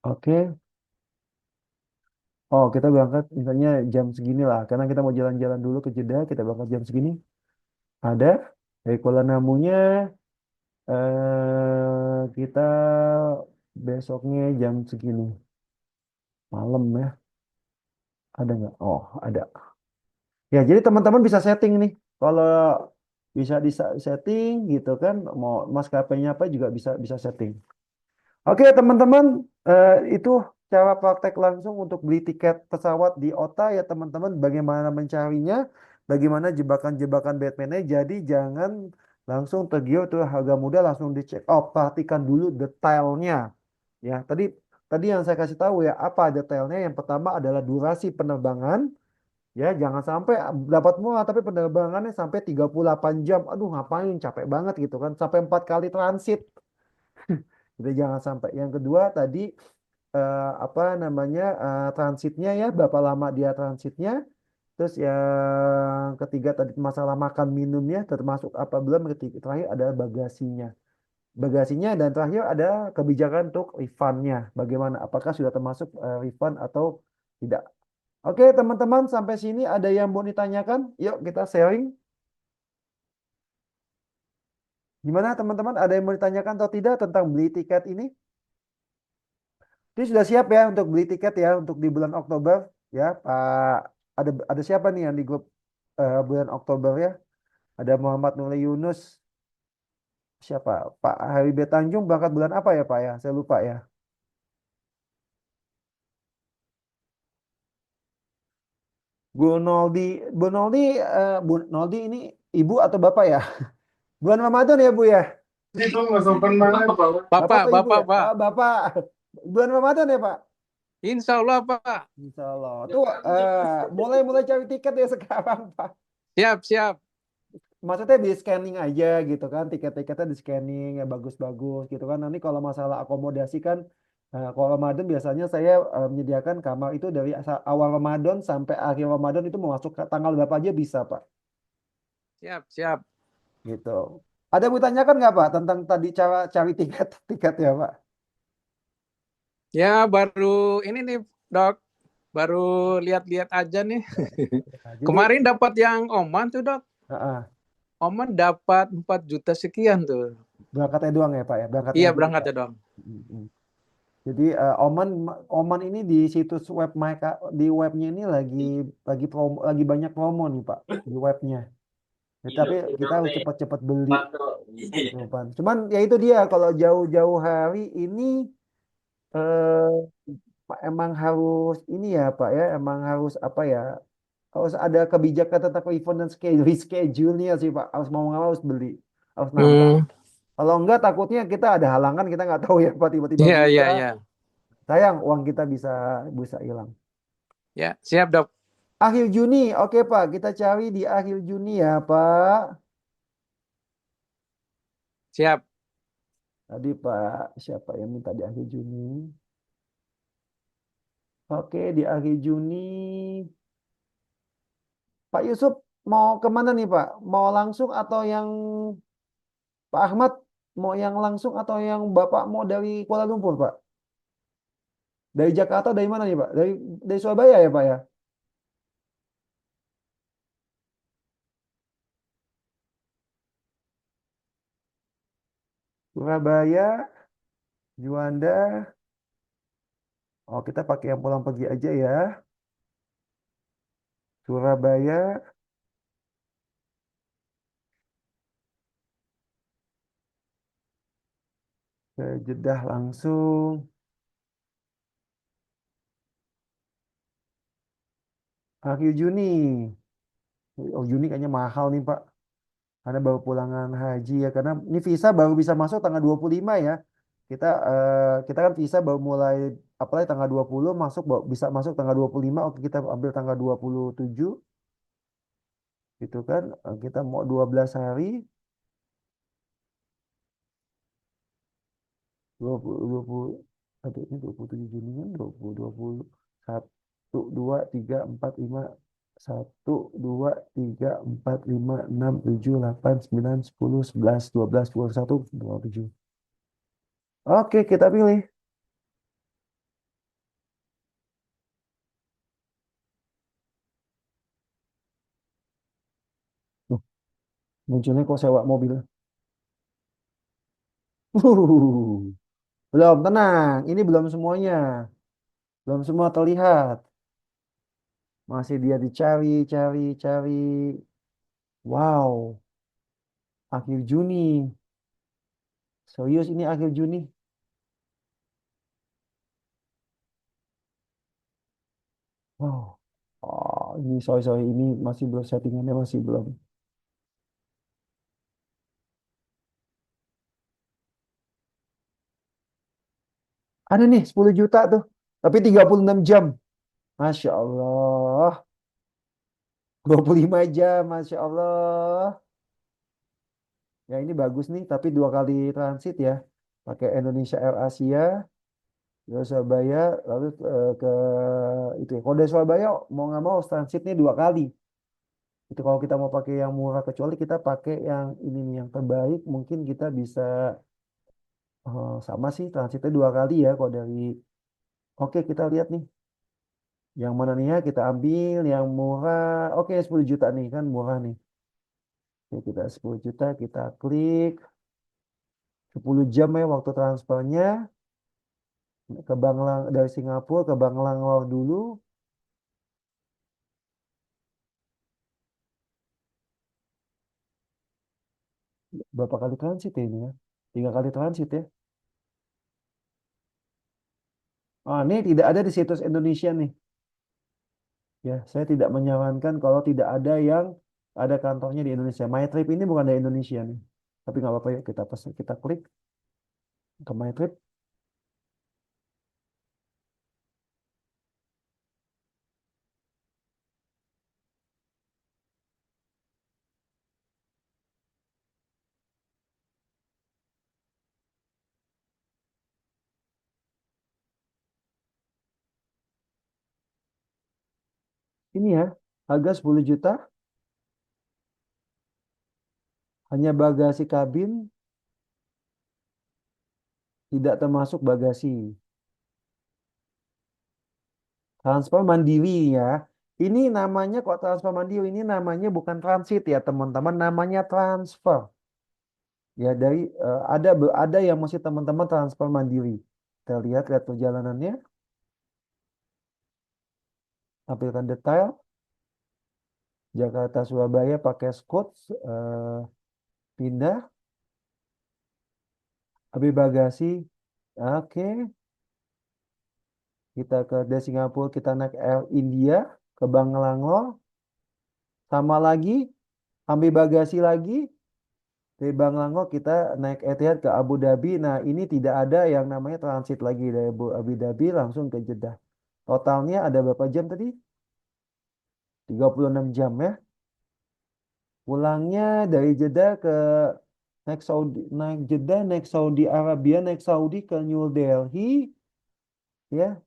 Oke. Oh, kita berangkat misalnya jam segini lah. Karena kita mau jalan-jalan dulu ke Jeddah, kita berangkat jam segini. Ada dari Kuala Namunya kita besoknya jam segini. Malam ya. Ada nggak? Oh, ada. Ya, jadi teman-teman bisa setting nih. Kalau bisa di setting gitu kan, mau maskapainya apa juga bisa bisa setting. Oke, teman-teman, itu cara praktek langsung untuk beli tiket pesawat di OTA ya, teman-teman. Bagaimana mencarinya, bagaimana jebakan-jebakan Batman-nya. Jadi jangan langsung tergiur tuh harga mudah langsung dicek. Oh, perhatikan dulu detailnya. Ya, tadi tadi yang saya kasih tahu ya, apa detailnya? Yang pertama adalah durasi penerbangan. Ya, jangan sampai dapat murah tapi penerbangannya sampai 38 jam. Aduh, ngapain? Capek banget gitu kan. Sampai 4 kali transit. Jadi jangan sampai. Yang kedua tadi apa namanya transitnya ya, berapa lama dia transitnya. Terus yang ketiga tadi masalah makan minumnya termasuk apa belum. Ketiga, terakhir ada bagasinya. Bagasinya dan terakhir ada kebijakan untuk refundnya. Bagaimana? Apakah sudah termasuk refund atau tidak? Oke, teman-teman, sampai sini ada yang mau ditanyakan? Yuk kita sharing. Gimana teman-teman? Ada yang mau ditanyakan atau tidak tentang beli tiket ini? Jadi sudah siap ya untuk beli tiket ya untuk di bulan Oktober ya Pak. Ada siapa nih yang di grup bulan Oktober ya? Ada Muhammad Nurli Yunus. Siapa? Pak Hari B. Tanjung berangkat bulan apa ya Pak ya? Saya lupa ya. Bu Noldi, Bu Noldi, Bu Noldi ini ibu atau bapak ya? Bulan Ramadan ya Bu ya? Itu nggak sopan banget. Bapak Bapak, atau ibu Bapak, ya? Pak. Oh, bapak. Bulan Ramadan ya Pak? Insya Allah, Pak. Insya Allah. Tuh mulai cari tiket ya sekarang Pak. Siap, siap. Maksudnya di scanning aja gitu kan, tiket-tiketnya di scanning ya bagus-bagus gitu kan. Nanti kalau masalah akomodasi kan, kalau Ramadan biasanya saya menyediakan kamar itu dari awal Ramadan sampai akhir Ramadan itu mau masuk ke tanggal berapa aja bisa Pak, Siap, siap. gitu. Ada yang mau ditanyakan nggak Pak tentang tadi cara cari tiket tiket ya Pak? Ya, baru ini nih, Dok. Baru lihat-lihat aja nih. Nah, jadi Kemarin dapat yang Oman tuh, Dok. ah, Oman dapat 4 juta sekian tuh. berangkatnya doang ya Pak ya, berangkatnya Iya, aja berangkat bisa. ya, Dok. Mm-mm. Jadi Oman Oman ini di situs web mereka di webnya ini lagi promo, lagi banyak promo nih Pak di webnya. Ya, tapi kita harus cepat-cepat beli gitu Pak. Cuman ya itu dia kalau jauh-jauh hari ini Pak, emang harus ini ya Pak ya, emang harus apa ya? Harus ada kebijakan tentang event dan schedule-nya sih Pak. Harus mau nggak mau harus beli, harus nambah. Hmm, Kalau enggak takutnya kita ada halangan kita nggak tahu ya Pak tiba-tiba iya, iya, bluda. iya. Sayang uang kita bisa bisa hilang. Ya, siap, Dok. Akhir Juni, oke Pak, kita cari di akhir Juni ya Pak. Siap. Tadi Pak, siapa yang minta di akhir Juni? Oke, di akhir Juni. Pak Yusuf mau kemana nih Pak? Mau langsung atau yang Pak Ahmad? Mau yang langsung atau yang Bapak mau dari Kuala Lumpur Pak? Dari Jakarta dari mana nih Pak? Dari Surabaya ya Pak ya? Surabaya, Juanda. Oh, kita pakai yang pulang pergi aja ya. Surabaya, ke Jeddah langsung. Akhir Juni. Oh, Juni kayaknya mahal nih Pak. Karena baru pulangan haji ya. Karena ini visa baru bisa masuk tanggal 25 ya. Kita kan visa baru mulai apply tanggal 20 masuk bisa masuk tanggal 25. Oke, kita ambil tanggal 27 gitu kan. Kita mau 12 hari, 20 aduh ini 27 Juni kan 20 1 2 3 4 5 1 2 3 4 5 6 7 8 9 10 11 12 21 27. Oke, kita pilih. Loh, munculnya kok sewa mobil. Belum, tenang. Ini belum semuanya. Belum semua terlihat. Masih dia dicari, cari, cari. Wow, akhir Juni. Serius ini akhir Juni. Wow. Oh, ini sorry, ini masih belum settingannya masih belum. Ada nih 10 juta tuh. Tapi 36 jam. Masya Allah. 25 jam. Masya Allah. Ya ini bagus nih. Tapi dua kali transit ya. Pakai Indonesia Air Asia. Ke Surabaya. Lalu ke itu ya. Kalau dari Surabaya mau nggak mau transitnya dua kali. Itu kalau kita mau pakai yang murah. Kecuali kita pakai yang ini nih. Yang terbaik. Mungkin kita bisa sama sih transitnya dua kali ya. Kalau dari. Oke kita lihat nih. Yang mana nih ya kita ambil yang murah. Oke 10 juta nih kan murah nih. Oke, kita 10 juta kita klik 10 jam ya waktu transfernya ke Bank dari Singapura ke Bank Langlor dulu. Berapa kali transit ya ini ya? Tiga kali transit ya. Ah, ini tidak ada di situs Indonesia nih. Ya, saya tidak menyarankan kalau tidak ada yang ada kantornya di Indonesia. My Trip ini bukan dari Indonesia nih. Tapi nggak apa-apa yuk kita pesan, kita klik ke My Trip. Ini ya, harga 10 juta hanya bagasi kabin tidak termasuk bagasi. Transfer mandiri ya. Ini namanya kok transfer mandiri ini namanya bukan transit ya teman-teman, namanya transfer. Ya dari ada yang masih teman-teman transfer mandiri. Kita lihat perjalanannya, tampilkan detail. Jakarta Surabaya pakai Scoot pindah, habis bagasi. Oke, kita ke dari Singapura kita naik Air India ke Bangalore, sama lagi, ambil bagasi lagi. Dari Bangalore kita naik Etihad ke Abu Dhabi. Nah, ini tidak ada yang namanya transit lagi dari Abu Dhabi langsung ke Jeddah. Totalnya ada berapa jam tadi? 36 jam ya. Pulangnya dari Jeddah ke naik Saudi, naik Jeddah, naik Saudi Arabia, naik Saudi ke New Delhi ya.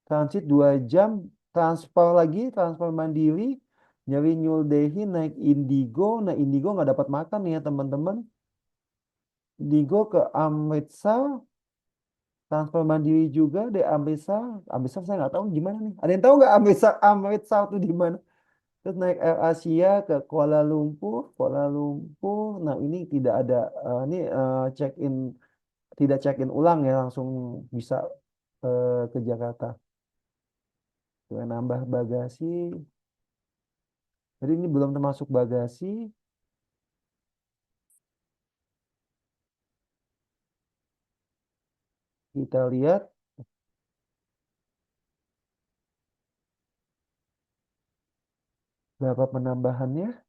Transit 2 jam, transfer lagi, transfer mandiri. Nyari New Delhi naik Indigo. Nah, Indigo nggak dapat makan ya teman-teman. Indigo ke Amritsar. Transfer mandiri juga di Amritsar. Amritsar saya nggak tahu gimana nih. Ada yang tahu nggak Amritsar itu di mana? Terus naik Air Asia ke Kuala Lumpur. Kuala Lumpur. Nah ini tidak ada. Ini check in tidak check in ulang ya langsung bisa ke Jakarta. Dengan nambah bagasi. Jadi ini belum termasuk bagasi. Kita lihat berapa penambahannya.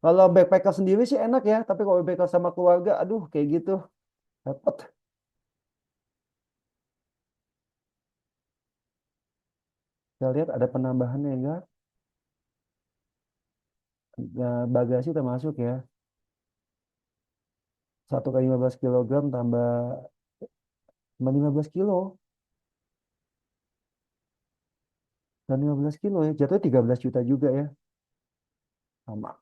Kalau backpacker sendiri sih enak ya. Tapi kalau backpacker sama keluarga, aduh kayak gitu. Repot. Kita lihat ada penambahannya enggak. Nah, bagasi termasuk ya. 1 kali 15 kilogram tambah 15 kilo. Dan 15 kilo ya. Jatuhnya 13 juta juga ya. Sama.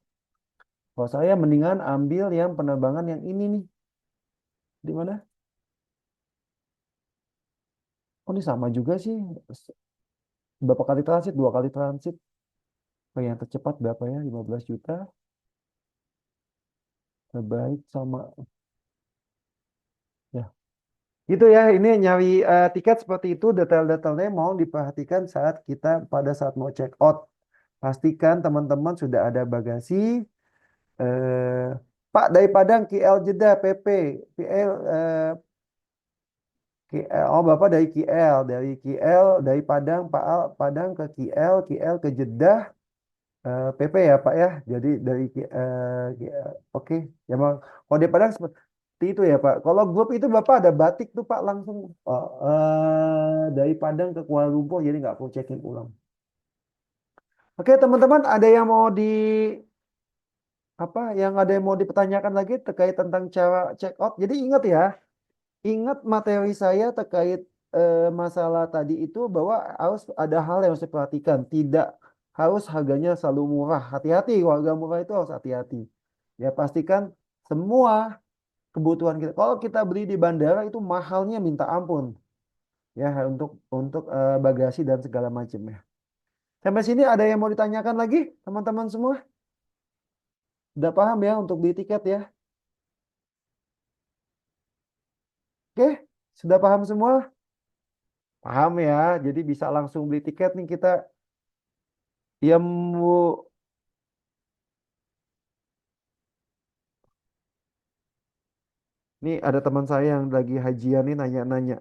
Kalau saya mendingan ambil yang penerbangan yang ini nih. Di mana? Oh ini sama juga sih. Berapa kali transit? 2 kali transit. Oh, yang tercepat berapa ya? 15 juta. Terbaik sama. Ya. Gitu ya, ini nyari tiket seperti itu, detail-detailnya mau diperhatikan saat kita pada saat mau check out. Pastikan teman-teman sudah ada bagasi. Eh, Pak dari Padang KL Jeddah PP, KL, oh Bapak dari KL, dari Padang, Padang ke KL ke Jeddah, PP ya Pak ya. Jadi dari KL, oke. Ya Bang. Kalau di Padang seperti itu ya Pak. Kalau grup itu Bapak ada batik tuh Pak langsung dari Padang ke Kuala Lumpur, jadi nggak perlu check-in ulang. Oke teman-teman, ada yang mau ada yang mau dipertanyakan lagi terkait tentang cara check out. Jadi ingat ya, ingat materi saya terkait masalah tadi itu bahwa harus ada hal yang harus diperhatikan. Tidak harus harganya selalu murah. Hati-hati, harga murah itu harus hati-hati. Ya pastikan semua kebutuhan kita. Kalau kita beli di bandara itu mahalnya minta ampun. Ya untuk bagasi dan segala macam ya. Sampai sini ada yang mau ditanyakan lagi, teman-teman semua? Udah paham ya untuk beli tiket ya? Oke, sudah paham semua? Paham ya, jadi bisa langsung beli tiket nih kita. Ya, nih ada teman saya yang lagi hajian nih nanya-nanya.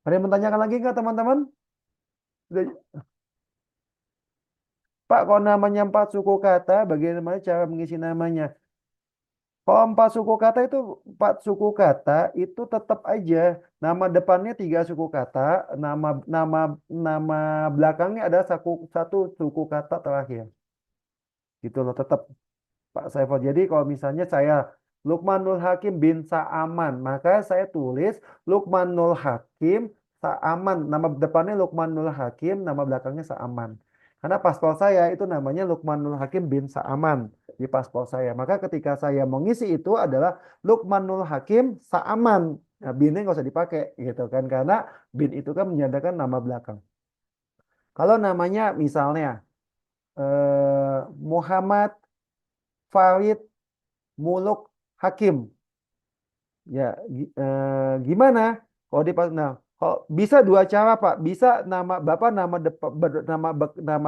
Ada yang menanyakan lagi nggak teman-teman? Pak, kalau namanya 4 suku kata, bagaimana cara mengisi namanya? Kalau 4 suku kata itu 4 suku kata itu tetap aja nama depannya 3 suku kata, nama nama nama belakangnya ada satu suku kata terakhir. Gitu loh tetap Pak Saiful. Jadi kalau misalnya saya Lukmanul Hakim bin Sa'aman, maka saya tulis Lukmanul Hakim Sa'aman. Nama depannya Lukmanul Hakim, nama belakangnya Sa'aman. Karena paspor saya itu namanya Lukmanul Hakim bin Sa'aman di paspor saya. Maka ketika saya mau ngisi itu adalah Lukmanul Hakim Sa'aman. Nah, binnya nggak usah dipakai gitu kan karena bin itu kan menyandarkan nama belakang. Kalau namanya misalnya Muhammad Farid Muluk Hakim. Ya, gimana? Kalau di nah, kalau bisa 2 cara, Pak. Bisa nama Bapak nama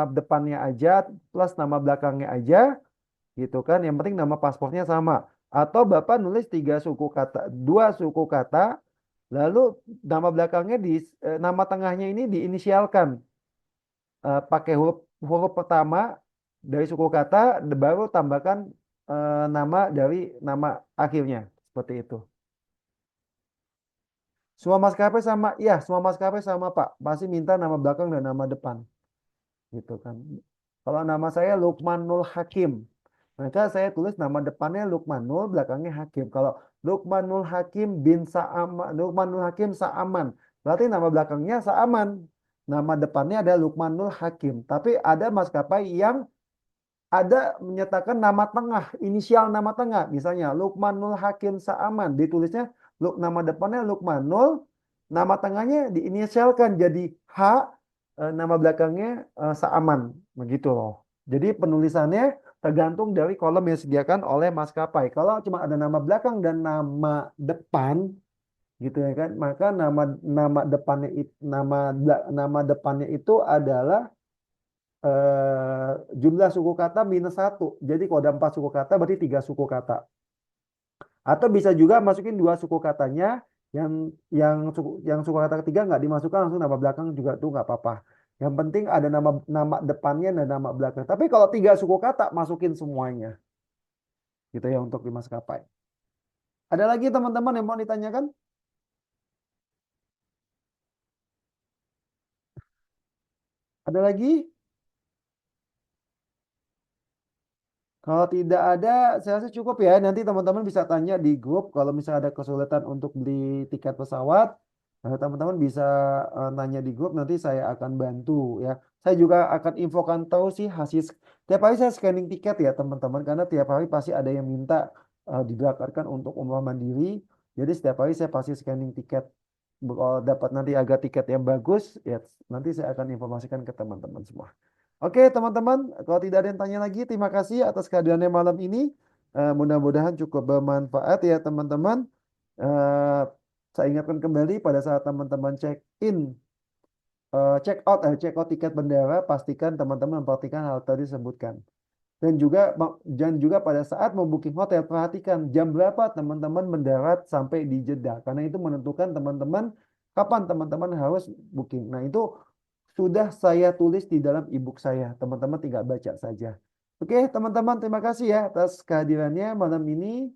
depannya aja plus nama belakangnya aja, gitu kan. Yang penting nama paspornya sama. Atau Bapak nulis 3 suku kata, 2 suku kata, lalu nama belakangnya nama tengahnya ini diinisialkan. Pakai huruf huruf pertama dari suku kata, baru tambahkan nama dari nama akhirnya. Seperti itu. Semua maskapai sama Pak. Pasti minta nama belakang dan nama depan, gitu kan. Kalau nama saya Lukmanul Hakim, maka saya tulis nama depannya Lukmanul, belakangnya Hakim. Kalau Lukmanul Hakim bin Sa'aman, Lukmanul Hakim Sa'aman, berarti nama belakangnya Sa'aman. Nama depannya ada Lukmanul Hakim. Tapi ada maskapai yang ada menyatakan nama tengah, inisial nama tengah. Misalnya Lukmanul Hakim Sa'aman, ditulisnya nama depannya Lukmanul, nama tengahnya diinisialkan jadi H, nama belakangnya Sa'aman, begitu loh. Jadi penulisannya tergantung dari kolom yang disediakan oleh maskapai. Kalau cuma ada nama belakang dan nama depan, gitu ya kan, maka nama depannya itu adalah jumlah suku kata -1. Jadi kalau ada 4 suku kata berarti 3 suku kata. Atau bisa juga masukin 2 suku katanya yang suku kata ketiga nggak dimasukkan langsung nama belakang juga tuh nggak apa-apa. Yang penting ada nama nama depannya dan nama belakang. Tapi kalau 3 suku kata masukin semuanya. Gitu ya untuk di maskapai. Ada lagi teman-teman yang mau ditanyakan? Ada lagi? Kalau tidak ada, saya rasa cukup ya. Nanti teman-teman bisa tanya di grup kalau misalnya ada kesulitan untuk beli tiket pesawat. Teman-teman bisa nanya di grup, nanti saya akan bantu ya. Saya juga akan infokan tahu sih hasil. Tiap hari saya scanning tiket ya teman-teman, karena tiap hari pasti ada yang minta diberangkatkan untuk umroh mandiri. Jadi setiap hari saya pasti scanning tiket. Kalau dapat nanti agak tiket yang bagus, ya nanti saya akan informasikan ke teman-teman semua. Oke, teman-teman, kalau tidak ada yang tanya lagi, terima kasih atas kehadirannya malam ini. Mudah-mudahan cukup bermanfaat ya, teman-teman. Eh, saya ingatkan kembali pada saat teman-teman check out tiket bandara, pastikan teman-teman memperhatikan hal tadi disebutkan. Dan juga pada saat mau booking hotel, perhatikan jam berapa teman-teman mendarat sampai di Jeddah. Karena itu menentukan teman-teman kapan teman-teman harus booking. Nah, itu sudah saya tulis di dalam ebook saya. Teman-teman tinggal baca saja. Oke, teman-teman, terima kasih ya atas kehadirannya malam ini.